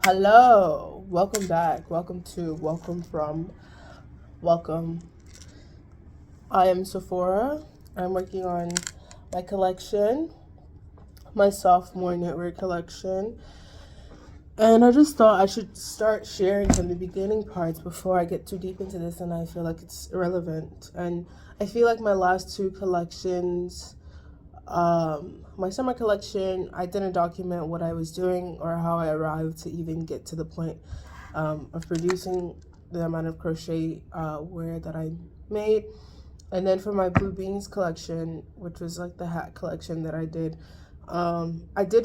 Hello, welcome back. Welcome. I am Safo-Orah. I'm working on my collection, my sophomore knitwear collection. And I just thought I should start sharing from the beginning parts before I get too deep into this and I feel like it's irrelevant. And I feel like my last two collections, my summer collection, I didn't document what I was doing or how I arrived to even get to the point of producing the amount of crochet wear that I made. And then for my blue beans collection, which was like the hat collection that I did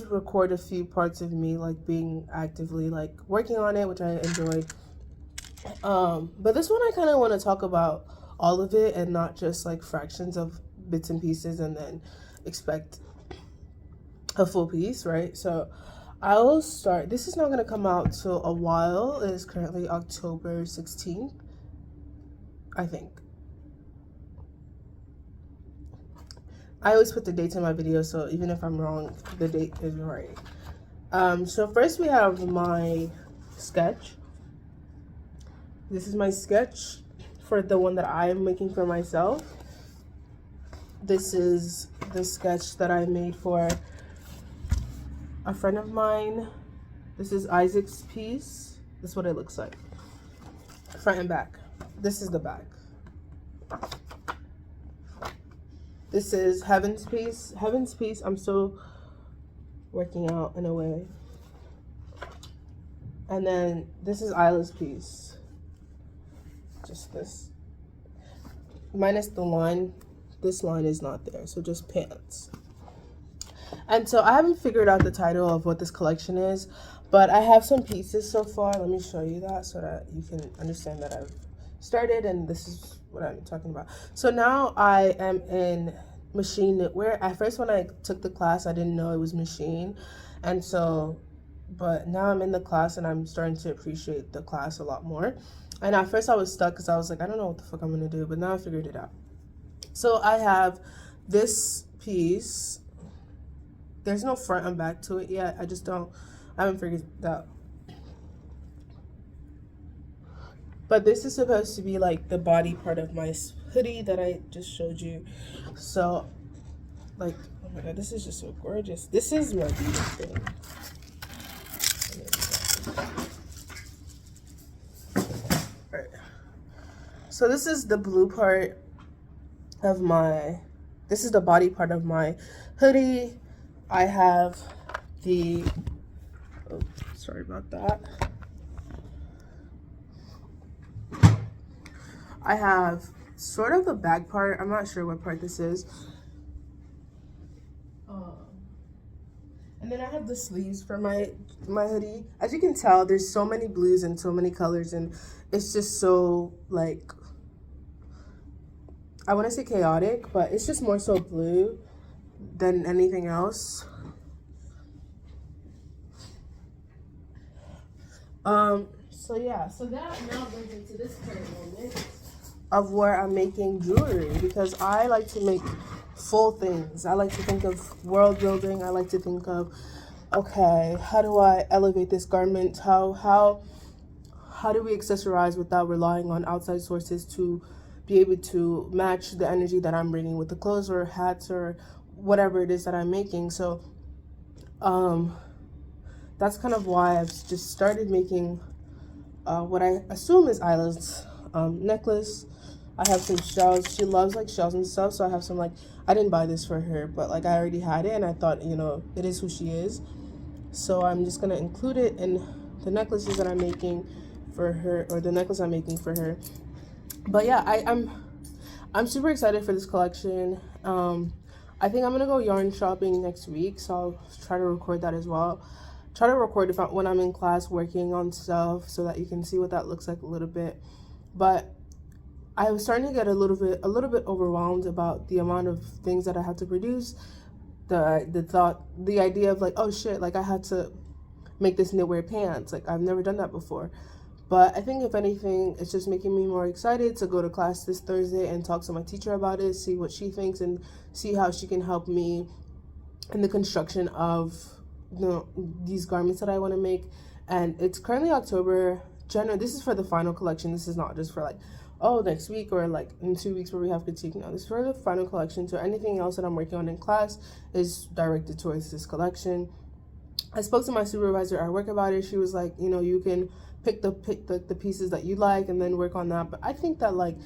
record a few parts of me like being actively like working on it, which I enjoyed. But this one I kind of want to talk about all of it and not just like fractions of bits and pieces and then expect a full piece, right? So I will start. This is not going to come out till a while. It is currently October 16th, I think. I always put the dates in my video, so even if I'm wrong, the date is right. So first we have my sketch. This is my sketch for the one that I am making for myself. This is the sketch that I made for a friend of mine. This is Isaac's piece. This is what it looks like, front and back. This is the back. This is Heaven's piece. Heaven's piece, I'm still working out in a way. And then this is Isla's piece. Just this. Minus the line. This line is not there, so just pants. And so I haven't figured out the title of what this collection is, but I have some pieces so far. Let me show you that so that you can understand that I've started and this is what I'm talking about. So now I am in machine knitwear. At first when I took the class, I didn't know it was machine. And so, but now I'm in the class and I'm starting to appreciate the class a lot more. And at first I was stuck because I was like, I don't know what the fuck I'm gonna do, but now I figured it out. So I have this piece. There's no front and back to it yet. I haven't figured that out. But this is supposed to be like the body part of my hoodie that I just showed you. So, like, oh my god, this is just so gorgeous. This is my beautiful thing. Right. So this is the blue part of this is the body part of my hoodie. I have sorry about that. I have sort of the back part. I'm not sure what part this is. And then I have the sleeves for my hoodie. As you can tell, there's so many blues and so many colors, and it's just so like, I want to say chaotic, but it's just more so blue than anything else. So yeah, so that now goes into this current moment of where I'm making jewelry, because I like to make full things. I like to think of world building. I like to think of, okay, how do I elevate this garment? How do we accessorize without relying on outside sources to be able to match the energy that I'm bringing with the clothes or hats or whatever it is that I'm making. So that's kind of why I've just started making what I assume is Isla's necklace. I have some shells. She loves like shells and stuff, so I have some like, I didn't buy this for her, but like I already had it and I thought, you know, it is who she is. So I'm just gonna include it in the necklaces that I'm making for her, or the necklace I'm making for her. But yeah, I'm super excited for this collection. I think I'm gonna go yarn shopping next week, so I'll try to record that as well. Try to record when I'm in class working on stuff so that you can see what that looks like a little bit. But I was starting to get a little bit overwhelmed about the amount of things that I had to produce. The idea of like, oh shit, like I had to make this knitwear pants. Like I've never done that before. But I think if anything, it's just making me more excited to go to class this Thursday and talk to my teacher about it, see what she thinks and see how she can help me in the construction of these garments that I want to make, And it's currently October. January, this is for the final collection. This is not just for like, oh, next week or like in 2 weeks where we have critique. No, this is for the final collection. So anything else that I'm working on in class is directed towards this collection. I spoke to my supervisor at work about it. She was like, you know, you can pick the pieces that you like and then work on that. But I think that like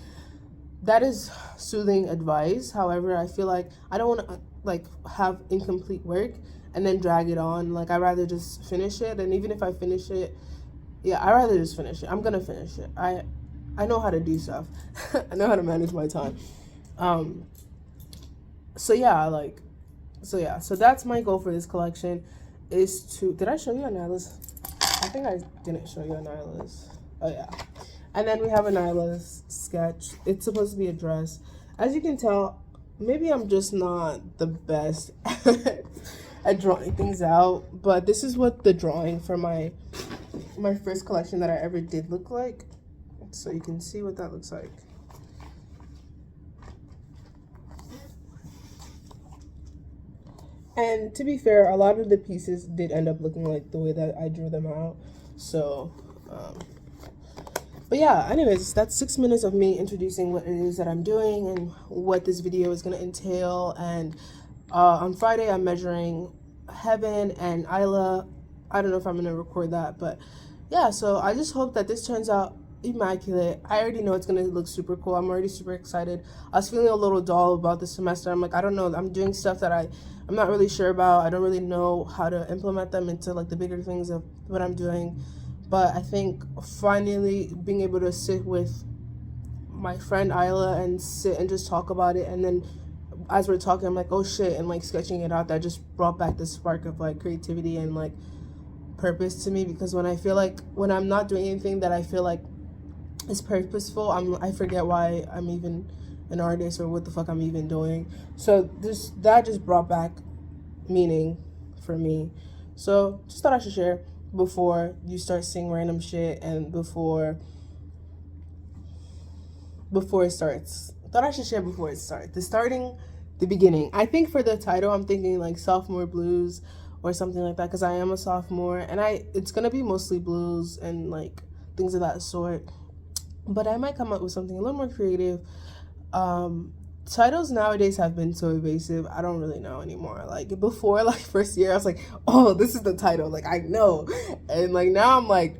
that is soothing advice. However, I feel like I don't want to like have incomplete work and then drag it on. Like I'd rather just finish it. And even if I finish it, yeah, I'd rather just finish it. I'm gonna finish it. I know how to do stuff. I know how to manage my time. So that's my goal for this collection is to, did I show you a nihilist? I think I didn't show you a nihilist. Oh yeah. And then we have a nihilist sketch. It's supposed to be a dress. As you can tell, maybe I'm just not the best at drawing things out, but this is what the drawing for my first collection that I ever did look like. So you can see what that looks like. And to be fair, a lot of the pieces did end up looking like the way that I drew them out. So, but yeah, anyways, that's 6 minutes of me introducing what it is that I'm doing and what this video is going to entail. And on Friday, I'm measuring Heaven and Isla. I don't know if I'm going to record that, but yeah, so I just hope that this turns out immaculate. I already know it's going to look super cool. I'm already super excited. I was feeling a little dull about the semester. I'm like, I don't know. I'm doing stuff that I'm not really sure about. I don't really know how to implement them into like the bigger things of what I'm doing. But I think finally being able to sit with my friend Isla and sit and just talk about it, and then as we're talking, I'm like, oh shit, and like sketching it out, that just brought back the spark of like creativity and like purpose to me. Because when I'm not doing anything that I feel like is purposeful, I forget why I'm even an artist or what the fuck I'm even doing. So that just brought back meaning for me. So just thought I should share before you start seeing random shit and before it starts. Thought I should share before it starts. The beginning. I think for the title, I'm thinking like sophomore blues or something like that, because I am a sophomore and it's gonna be mostly blues and like things of that sort. But I might come up with something a little more creative. Titles nowadays have been so evasive. I don't really know anymore. Like before, like first year, I was like, oh, this is the title. Like I know. And like now I'm like,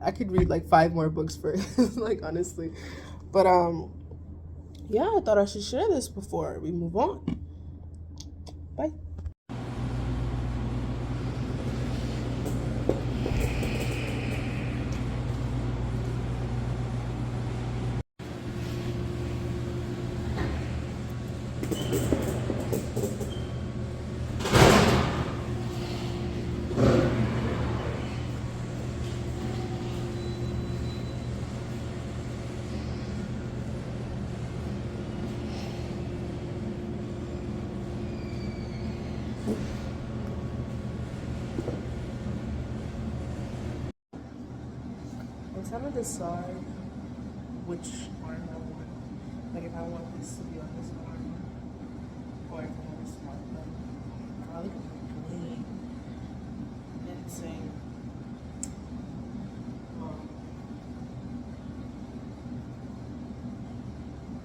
I could read like 5 more books first, like honestly. But yeah, I thought I should share this before we move on. Bye. I'm trying to decide which arm I want. Like if I want this to be on this arm or if I want to smart them. I look really insane.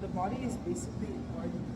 The body is basically already done.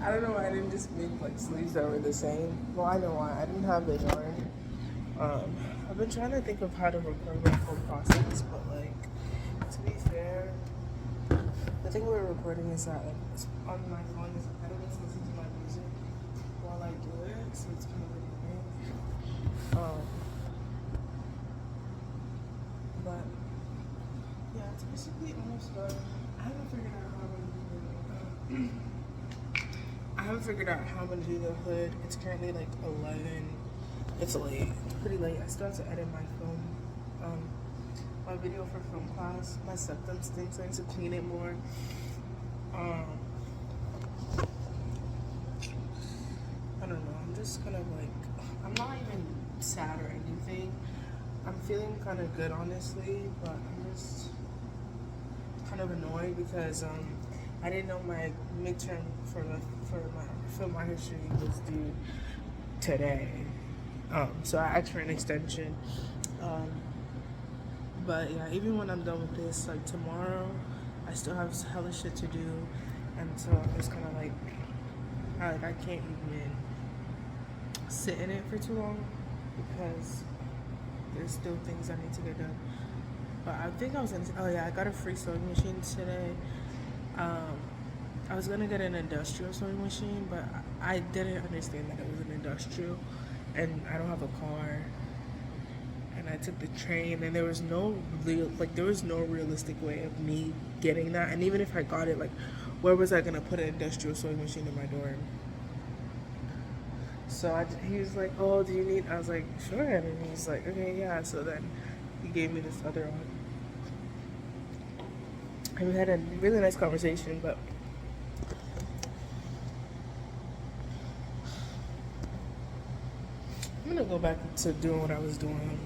I don't know why I didn't just make like sleeves that were the same. Well, I know why. I didn't have the yarn. I've been trying to think of how to record my whole process, but like, to be fair, the thing we're recording is that like, it's on my phone. I don't just listen to my music while I do it, so it's kind of annoying. But yeah, it's basically almost done. I haven't figured out how I'm gonna do it. I haven't figured out how I'm gonna do the hood. It's currently like 11. It's late, pretty late. I still have to edit my film my video for film class. My septum stinks, so I need to clean it more. I don't know. I'm just kind of like, I'm not even sad or anything. I'm feeling kind of good, honestly, but I'm just kind of annoyed because I didn't know my midterm for my film art history was due today. So I asked for an extension. But yeah, even when I'm done with this, like tomorrow, I still have hella shit to do, and so I'm just kind of like I can't even sit in it for too long because there's still things I need to get done. But I think I was gonna. Oh yeah, I got a free sewing machine today. I was gonna get an industrial sewing machine, but I didn't understand that it was an industrial, and I don't have a car. And I took the train, and there was no realistic way of me getting that. And even if I got it, like, where was I gonna put an industrial sewing machine in my dorm? So he was like, "Oh, do you need?" I was like, "Sure." And he's like, "Okay, yeah." So then he gave me this other one, and we had a really nice conversation. But I'm gonna go back to doing what I was doing.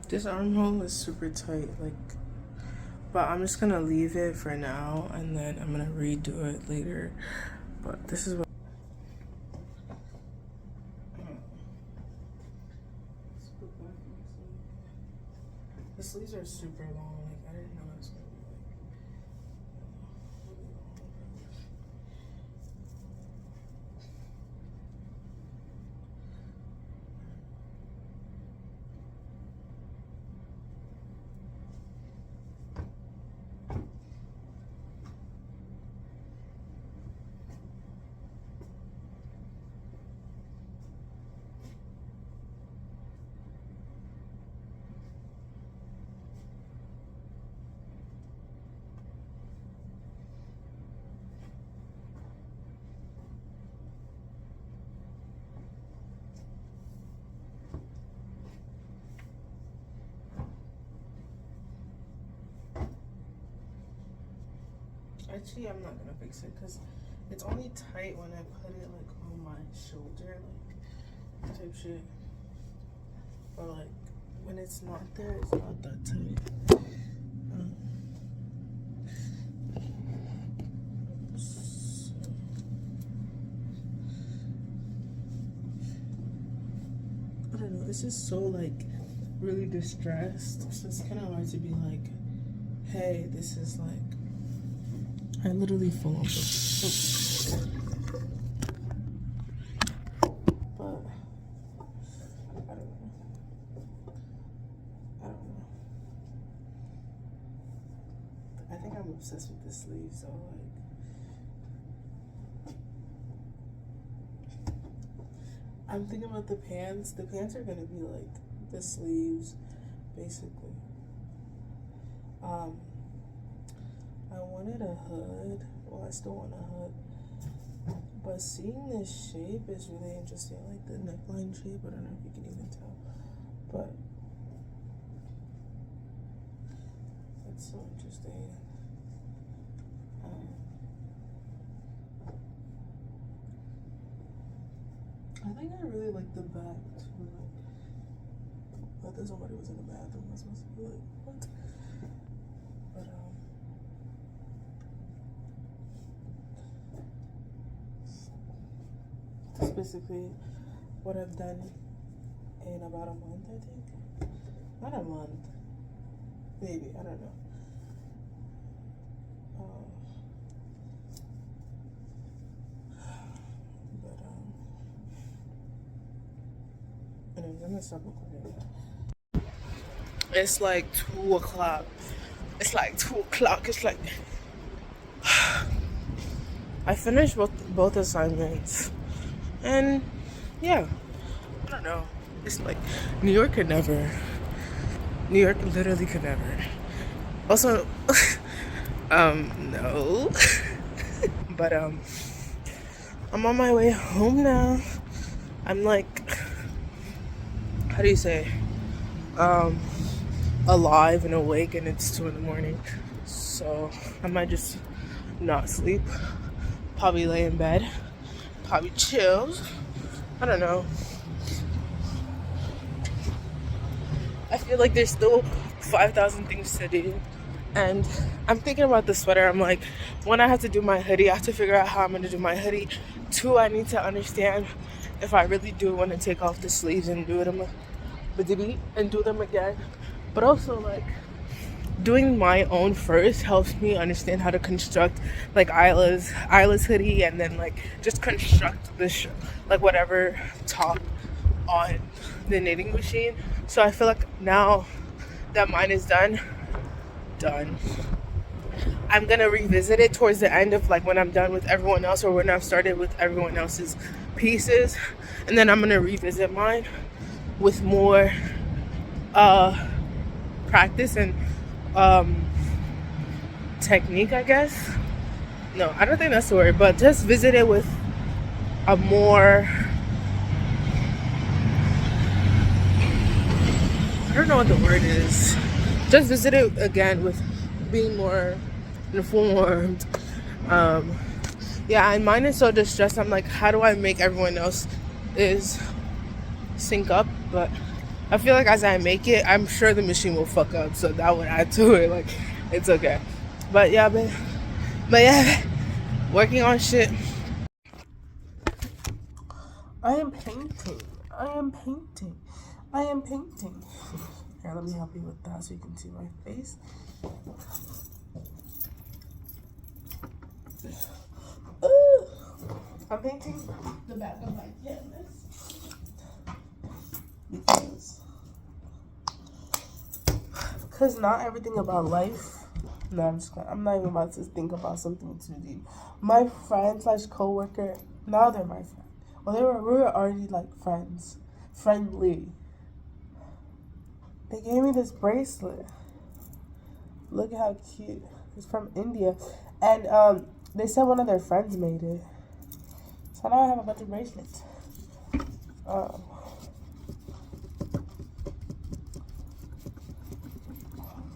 This armhole is super tight, like, but I'm just gonna leave it for now, and then I'm gonna redo it later. But this is what the sleeves are super long. Like, I didn't know it was gonna be like really long. Actually, I'm not gonna fix it because it's only tight when I put it like on my shoulder, like type shit. But like when it's not there, it's not that tight. I don't know. It's just so like really distressed. So it's kind of hard to be like, hey, this is like. I literally fall off. But I don't know. I think I'm obsessed with the sleeve, so like I'm thinking about the pants. The pants are gonna be like the sleeves, basically. I wanted a hood. Well, I still want a hood. But seeing this shape is really interesting. Like the neckline shape. I don't know if you can even tell. But it's so interesting. I think I really like the back too. Like, I thought somebody was in the bathroom. I was supposed to be like, what? But that's basically what I've done in about a month, I think. Not a month. Maybe, I don't know. Anyways, I'm gonna stop recording now. It's like 2 o'clock. It's like 2 o'clock. It's like I finished both assignments, and yeah, I don't know. It's like New York could never. New York literally could never. Also, no. But I'm on my way home now. I'm like, how do you say? um, alive and awake, and it's 2 in the morning. So I might just not sleep, probably lay in bed, probably chill. I don't know. I feel like there's still 5,000 things to do. And I'm thinking about the sweater. I'm like, one, I have to do my hoodie. I have to figure out how I'm going to do my hoodie. Two, I need to understand if I really do want to take off the sleeves and do them again. But also, like, doing my own first helps me understand how to construct, like, Isla's hoodie, and then, like, just construct the like, whatever top on the knitting machine. So I feel like now that mine is done, I'm gonna revisit it towards the end of, like, when I'm done with everyone else, or when I've started with everyone else's pieces, and then I'm gonna revisit mine with more practice and technique, I guess. No, I don't think that's the word, but just visit it with a more, I don't know what the word is. Just visit it again with being more informed. Yeah, and mine is so distressed. I'm like, how do I make everyone else is sync up? But I feel like as I make it, I'm sure the machine will fuck up, so that would add to it. Like, it's okay. But yeah, working on shit. I am painting. Here, let me help you with that so you can see my face. I'm painting the back of my canvas because not everything about life. No, I'm not even about to think about something too deep. My friend / coworker, now they're my friend. Well, we were already like friendly. They gave me this bracelet. Look at how cute. It's from India, and they said one of their friends made it. So now I have a bunch of bracelets.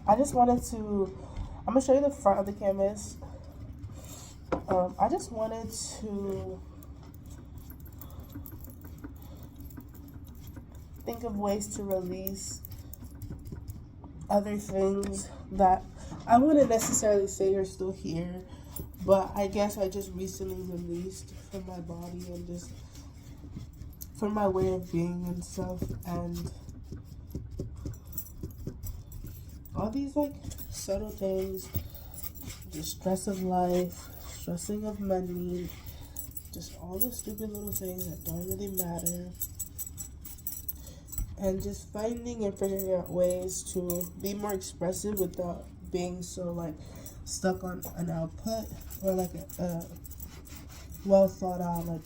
I just wanted to, I'm going to show you the front of the canvas. I just wanted to think of ways to release other things that I wouldn't necessarily say are still here, but I guess I just recently released from my body and just from my way of being and stuff, and all these like subtle things, the stress of life, stressing of money, just all the stupid little things that don't really matter, and just finding and figuring out ways to be more expressive without being so like stuck on an output or like a well thought out like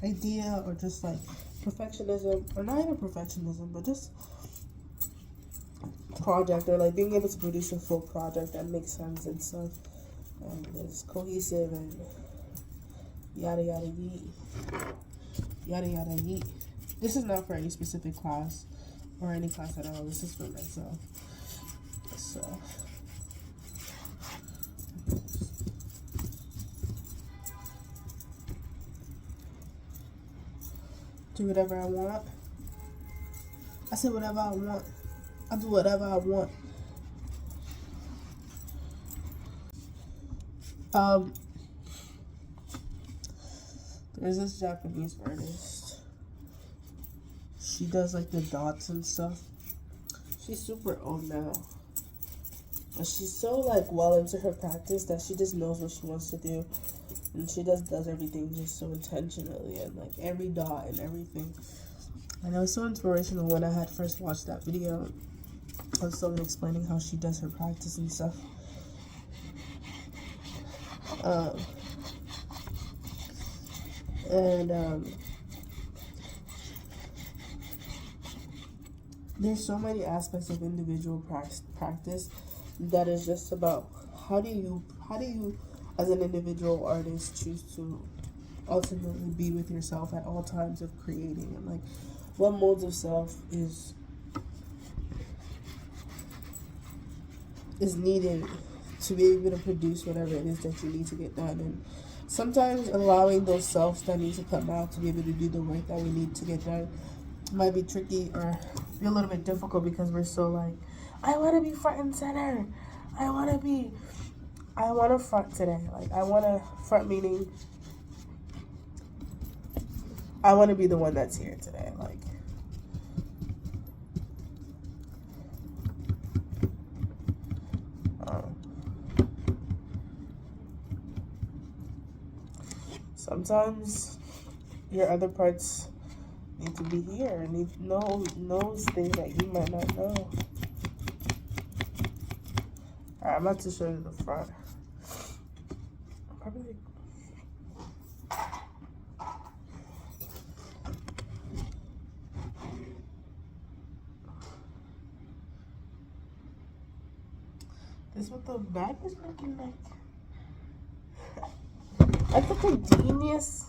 idea, or just like perfectionism, or not even perfectionism, but just project, or like being able to produce a full project that makes sense and stuff and is cohesive and yada yada yee. Yada yada yee. This is not for any specific class or any class at all. This is for myself. So do whatever I want. I say whatever I want. I do whatever I want. There's this Japanese artist. She does like the dots and stuff. She's super old now, but she's so like well into her practice that she just knows what she wants to do, and she does everything just so intentionally, and like every dot and everything. And it was so inspirational when I had first watched that video of someone explaining how she does her practice and stuff. There's so many aspects of individual practice that is just about how do you as an individual artist choose to ultimately be with yourself at all times of creating, and like what molds of self is needed to be able to produce whatever it is that you need to get done. And sometimes allowing those selves that need to come out to be able to do the work that we need to get done might be tricky or be a little bit difficult because we're so like, I want to be front and center. I want to front today. Like, I want to front, meaning I want to be the one that's here today. Like, sometimes your other parts need to be here, knows things that you might not know. Alright, I'm about to show you the front. Probably. This is what the back is looking like. Like the genius.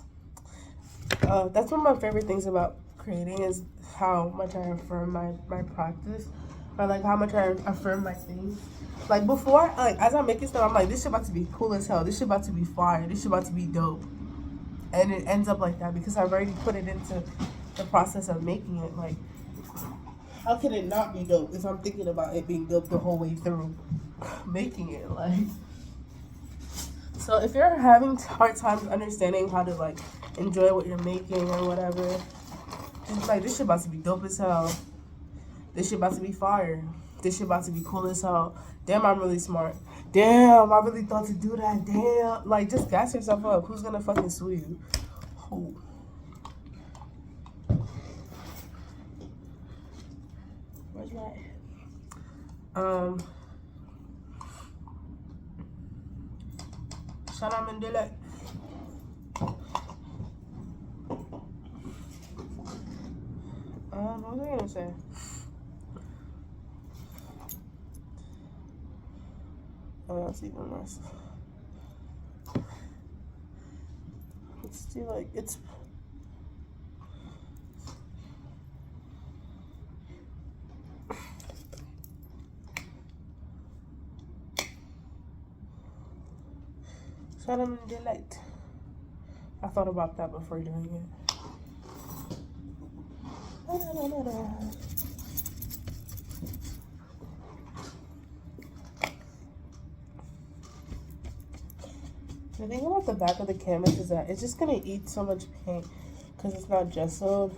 That's one of my favorite things about creating is how much I affirm my practice, or like how much I affirm my things. Like before, like as I'm making stuff, I'm like, this shit about to be cool as hell. This shit about to be fire. This shit about to be dope. And it ends up like that because I've already put it into the process of making it. Like, how can it not be dope if I'm thinking about it being dope the whole way through making it? Like, so if you're having hard times understanding how to like enjoy what you're making or whatever, just like, this shit about to be dope as hell. This shit about to be fire. This shit about to be cool as hell. Damn, I'm really smart. Damn, I really thought to do that. Damn. Like, just gas yourself up. Who's gonna fucking sue you? Who? Where's that? Shut up and do it. What was I gonna say? Oh, that's even worse. Let's do like, it's... Shut up and delight. I thought about that before doing it. The thing about the back of the canvas is that it's just gonna eat so much paint because it's not gessoed,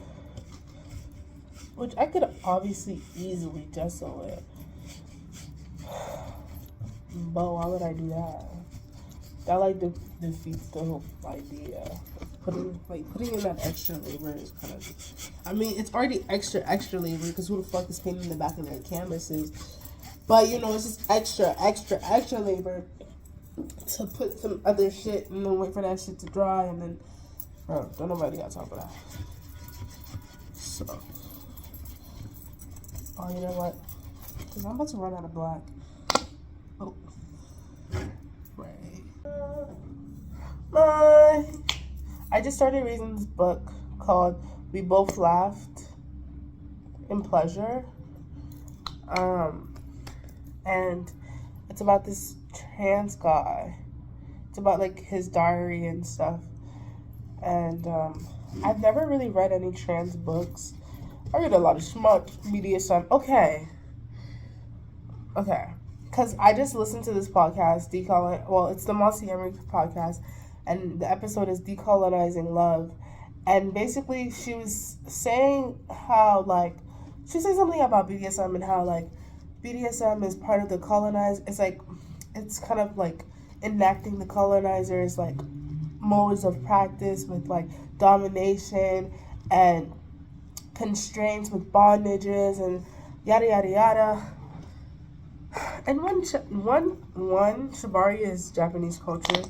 which I could obviously easily gesso it, but why would I do that? That like defeats the whole idea. Putting in that extra labor is kind of, I mean, it's already extra labor because who the fuck is painting the back of their canvases? But you know, it's just extra labor to put some other shit and then wait for that shit to dry, and then, bro, don't nobody got time for that. So, oh, you know what? Because I'm about to run out of black. Oh, right. I just started reading this book called We Both Laughed in Pleasure. And it's about this trans guy. It's about like his diary and stuff. And I've never really read any trans books. I read a lot of smut BDSM. Okay. Because I just listened to this podcast, it's the Mossy Emery podcast, and the episode is Decolonizing Love. And basically she was saying how, like, she said something about BDSM and how, like, BDSM is part of the colonized, it's like, it's kind of like enacting the colonizers, like, modes of practice with, like, domination and constraints with bondages and yada, yada, yada. And one, Shibari is Japanese culture.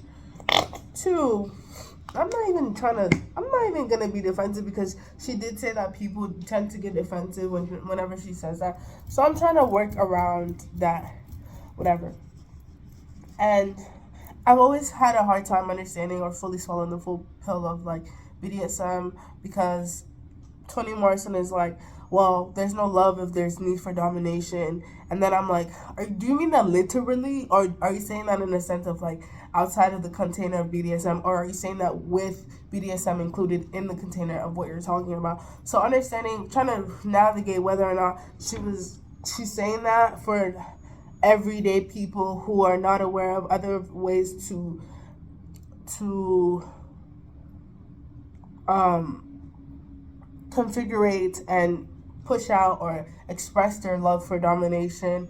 Two, I'm not even going to be defensive because she did say that people tend to get defensive whenever she says that. So I'm trying to work around that, whatever. And I've always had a hard time understanding or fully swallowing the full pill of, like, BDSM because Toni Morrison is like, well, there's no love if there's need for domination. And then I'm like, do you mean that literally? Or are you saying that in the sense of like outside of the container of BDSM? Or are you saying that with BDSM included in the container of what you're talking about? So understanding, trying to navigate whether or not she's saying that for everyday people who are not aware of other ways to configurate and push out or express their love for domination,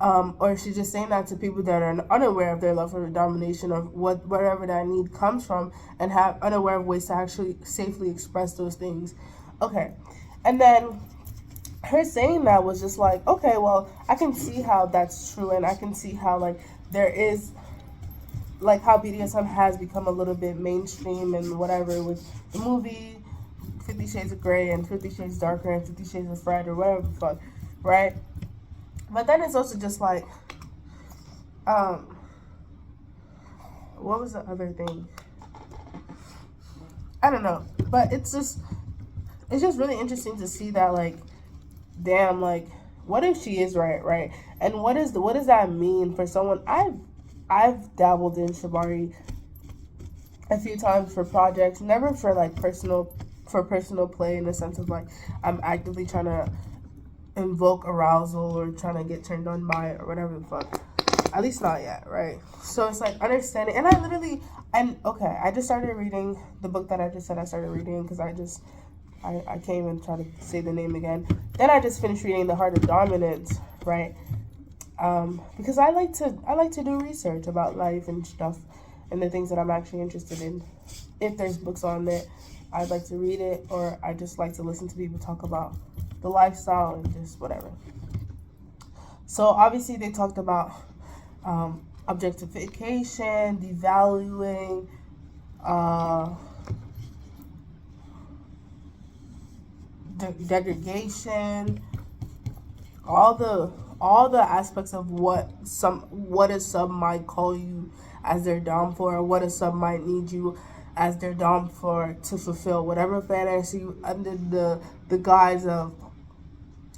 or she's just saying that to people that are unaware of their love for domination, or whatever that need comes from, and have unaware of ways to actually safely express those things. Okay, and then her saying that was just like, okay, well, I can see how that's true, and I can see how like there is like how BDSM has become a little bit mainstream and whatever with the movie 50 Shades of Grey and 50 Shades Darker and 50 Shades of Red or whatever the fuck, right? But then it's also just like, what was the other thing? I don't know, but it's just really interesting to see that, like, damn, like, what if she is right? And what does that mean for someone? I've dabbled in shibari a few times for projects, never for like personal play, in the sense of like I'm actively trying to invoke arousal or trying to get turned on by it or whatever the fuck. At least not yet, right? So it's like understanding, and I just started reading the book that I just said I started reading, because I can't even try to say the name again. Then I just finished reading The Heart of Dominance, right? Because I like to do research about life and stuff, and the things that I'm actually interested in. If there's books on it, I'd like to read it, or I just like to listen to people talk about the lifestyle and just whatever. So obviously they talked about objectification, devaluing, degradation, all the aspects of what a sub might call you as their dom for, or what a sub might need you as their dom for to fulfill whatever fantasy under the guise of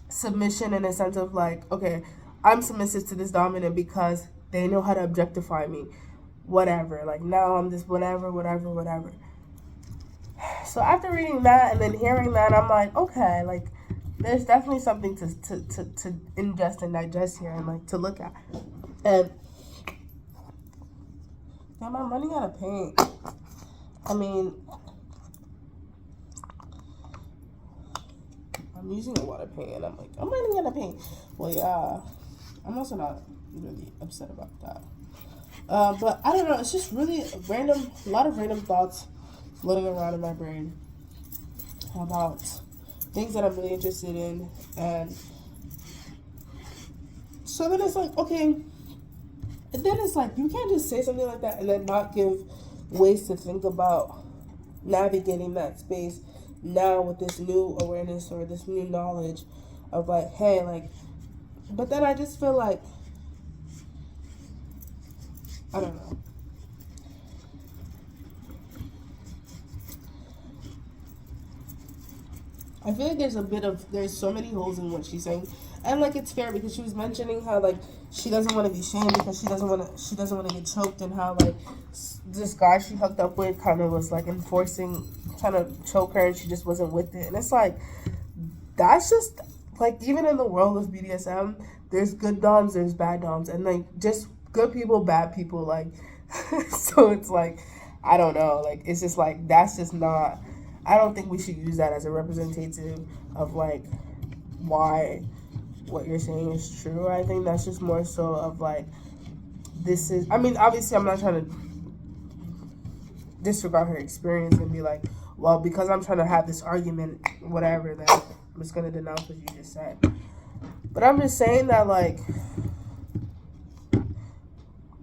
submission, in a sense of like, okay, I'm submissive to this dominant because they know how to objectify me, whatever, like now I'm this whatever. So after reading that and then hearing that, I'm like, okay, like there's definitely something to ingest and digest here, and like to look at. And damn, I'm running out of paint. I mean, I'm using a lot of paint, and I'm like, I'm running out of paint. Well, yeah, I'm also not really upset about that. But I don't know, it's just really a lot of random thoughts floating around in my brain about things that I'm really interested in. And so then it's like, okay, and then it's like, you can't just say something like that and then not give ways to think about navigating that space now with this new awareness or this new knowledge of like, hey, like, but then I just feel like, I don't know. I feel like there's so many holes in what she's saying, and like it's fair, because she was mentioning how like she doesn't want to be shamed because she doesn't want to get choked, and how like this guy she hooked up with kind of was like trying to choke her, and she just wasn't with it. And it's like, that's just like, even in the world of BDSM, there's good doms, there's bad doms, and like just good people, bad people, like so it's like, I don't know, like it's just like, that's just not, I don't think we should use that as a representative of like why what you're saying is true. I think that's just more so of like, this is, I mean, obviously I'm not trying to disregard her experience and be like, well, because I'm trying to have this argument, whatever, that I'm just going to denounce what you just said. But I'm just saying that, like,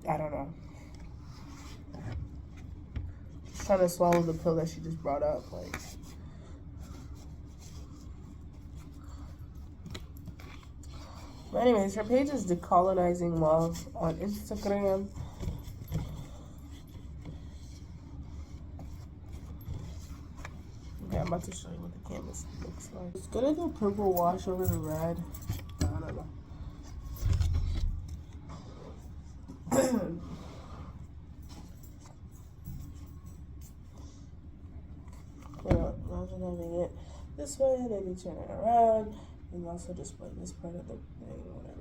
I don't know. Just trying to swallow the pill that she just brought up, like. But anyways, her page is Decolonizing Love on Instagram. Yeah. I'm about to show you what the canvas looks like. It's gonna do purple wash over the red. I don't know. Imagine having it this way, and then you turn it around, and also display this part of the thing, whatever.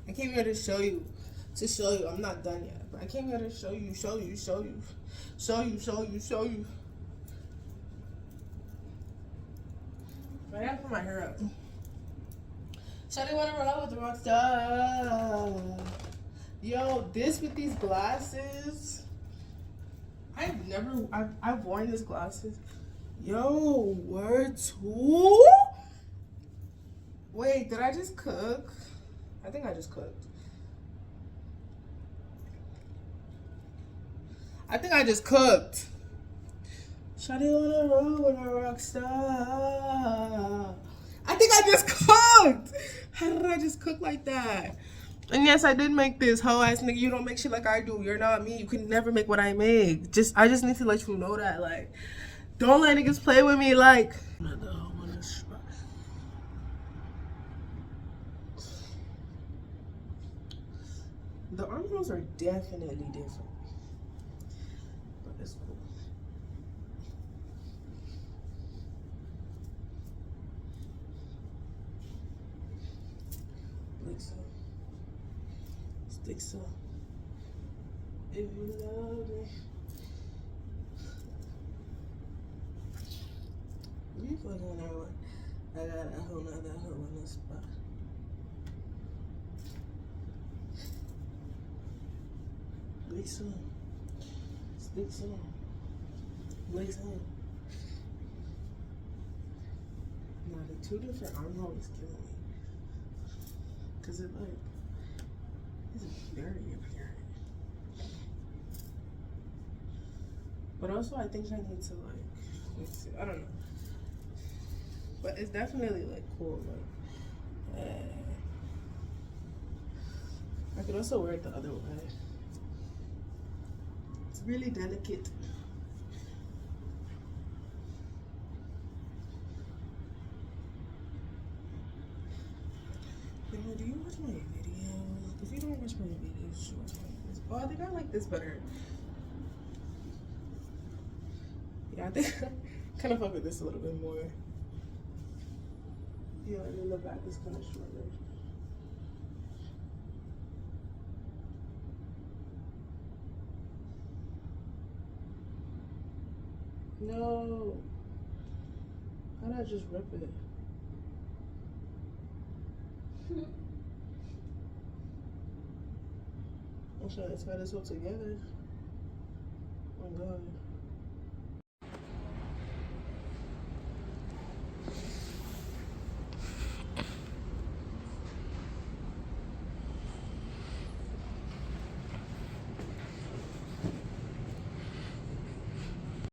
I came here to show you. I'm not done yet, but I came here to show you. I gotta put my hair up. Shawty wanna roll with the rock star. Yo, this with these glasses. I've worn these glasses. Yo, word two? Wait, did I just cook? I think I just cooked. Shawty wanna roll with a rock star. I think I just cooked. How did I just cook like that? And yes, I did make this. Hoe ass nigga, you don't make shit like I do. You're not me. You can never make what I make. I just need to let you know that. Like, don't let niggas play with me. Like, the armholes are definitely different. But it's cool. Like so. Stick so. If you love me. You fucking know what? I got a whole nother hoe in this spot. Like so. Stick so. Like so. Now the two different armholes killing me. Cause it like, it's very apparent. But also I think I need to like, let's see, I don't know. But it's definitely like cool, like, I could also wear it the other way. It's really delicate. Do you watch my videos? If you don't watch my videos, you should watch my videos. Oh, I think I like this better. Yeah, I think I kind of fuck with this a little bit more. Yeah, and then the back is kind of shorter. No. How did I just rip it? I'm trying to tie this all together. Oh my god.